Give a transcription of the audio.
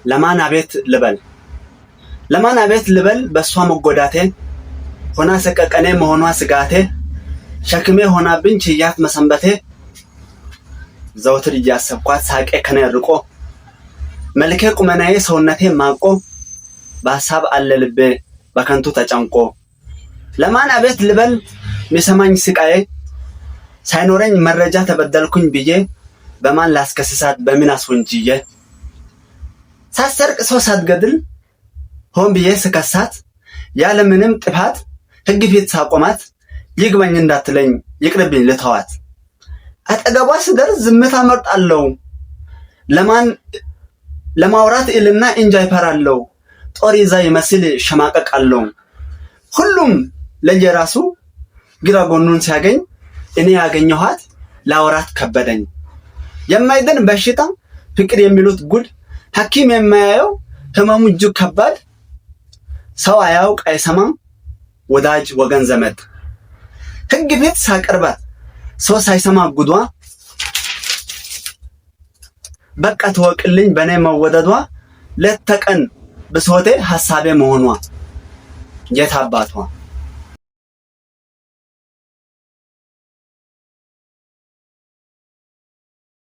ለማን አቤት ልበል ለማን አቤት ልበል በሷ መጎዳቴ ሆና ሰቀቀኔ መሆኗ ስጋቴ ሸክሜ ሆናብኝ ችያት መሰንበቴ ዘውትር እያሰብኳት ሳቄ ከኔ ርቆ መልኬ ቁመናዬ ሰውነቴ ማቆ በሐሳብ አለ ልቤ በከንቱ ተጨንቆ ለማን አቤት ልበል ሚሰማኝ ስቃዬ ሳይኖረኝ መረጃ ተበደልኩኝ ብዬ በማን ላስከስሳት በምን አስወንጅዬ ሳሰርቅ ሰው ሳትገድል ሆን ብዬ ስከሳት ያለ ምንም ጥፋት ሕግ ፊት ሳቆማት ይግባኝ እንዳትለኝ ይቅርብኝ ልተዋት አጠገቧ ስደርስ ዝምታ መርጣለሁ ለማውራት ኢልና እንጃ ይፈራለሁ ጦር ይዛ ይመስል ሸማቀቃለሁ ሁሉም ለየራሱ ግራ ጎኑን ሲያገኝ እኔ ያገኘኋት ላወራት ከበደኝ የማይድን በሽታ ፍቅር የሚሉት ጉድ ሐኪም የማያየው ህመሙ እጅግ ከባድ ሰው አያውቅ አይሰማም ወዳጅ ወገን ዘመድ ሕግ ፊት ሳቀርባት ሰው ሳይሰማ ጉዷ በቃ ተወቅልኝ በኔ መወደዷ ለተቀን ብሶቴ ሐሳቤ መሆኗ የታባቷ